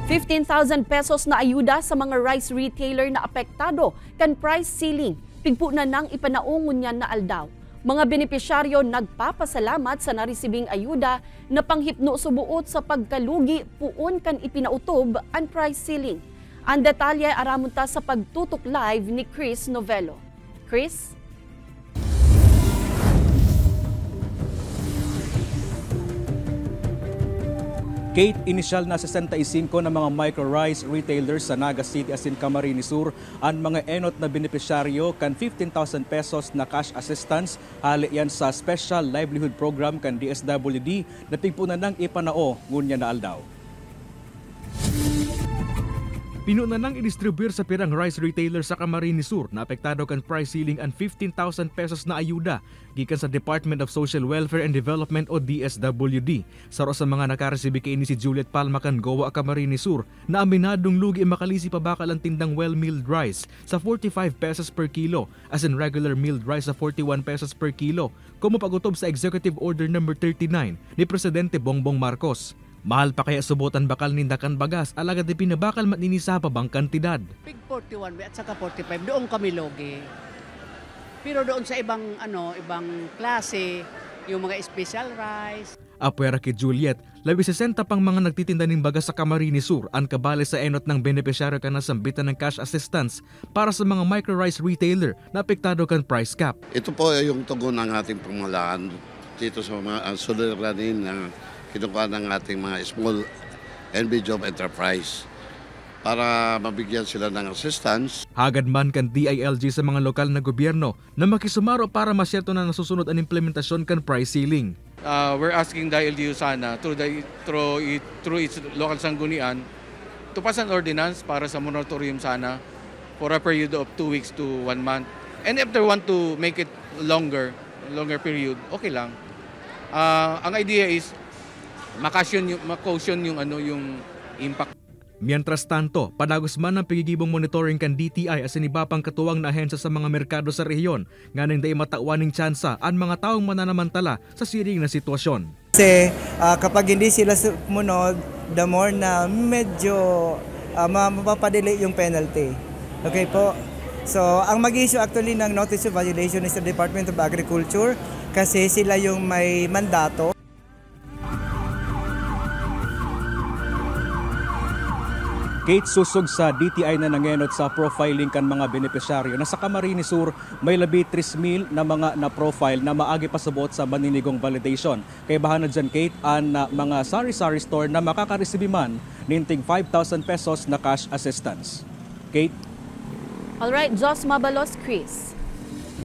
15,000 pesos na ayuda sa mga rice retailer na apektado kan price ceiling. Pigpo na nang ipanaungon niyan na aldaw. Mga benepisyaryo nagpapasalamat sa naresibing ayuda na panghipno subuot sa pagkalugi puon kan ipinautob ang price ceiling. Ang detalye aramon ta sa pagtutok live ni Chris Novello. Chris? Kate, inisyal na 65 na mga micro-rice retailers sa Naga City asin Camarines Sur ang mga enot na benepisyaryo kan 15,000 pesos na cash assistance hali yan sa Special Livelihood Program kan DSWD na pigpunan ng ipanao ngunya na aldaw. Pinuna nang i-distribute sa pirang rice retailer sa Camarines Sur na apektado kan price ceiling ang 15,000 pesos na ayuda gikan sa Department of Social Welfare and Development o DSWD. Saro sa mga nakaresibi kay ni si Juliet Palma kan Goa Camarines Sur na aminadong lugi makalisi pa bakal ang tindang well-milled rice sa 45 pesos per kilo as in regular milled rice sa 41 pesos per kilo como pagutob sa Executive Order No. 39 ni Presidente Bongbong Marcos. Mahal pa kaya subutan bakal nindakan bagas alaga di pinabakal maninisa pa bang kantidad. Pig 41 at saka 45 doon kami logi. Pero doon sa ibang klase, yung mga special rice. Apwera kay Juliet, 60 pang mga nagtitinda ng bagas sa Camarines Sur ang kabale sa enot ng benepisyaryo kan nasambitan ng cash assistance para sa mga micro-rice retailer na apektado kan price cap. Ito po yung tugon ng ating pamahalaan dito sa mga suliranin na kinukuha ng ating mga small and medium enterprise para mabigyan sila ng assistance. Hagad man kan DILG sa mga lokal na gobyerno na makisumaro para masyerto na nasusunod ang implementasyon kan price ceiling. We're asking DILG sana through its local sanggunian to pass an ordinance para sa moratorium sana for a period of 2 weeks to 1 month. And if they want to make it longer period, okay lang. Ang idea is makaution yung impact. Mientras tanto, padagos man ang pagigibong monitoring kan DTI as iba pang katuwang na ahensya sa mga merkado sa rehiyon nga nang day matauaning tsansa ang mga taong mananamantala sa siring na sitwasyon. Kasi kapag hindi sila sumunod, the more na medyo mapapadelay yung penalty. Okay po? So, ang mag-issue actually ng notice of violation is the Department of Agriculture kasi sila yung may mandato. Kate, susog sa DTI na nangenot sa profiling kan mga benepisyaryo na sa Camarines Sur may labi 3,000 na mga na-profile na maagi pasabot sa maninigong validation. Kaya bahan na dyan, Kate, ang mga sari-sari store na makakaresibi man ninting 5,000 pesos na cash assistance. Kate? Alright, Jos Mabalos, Chris.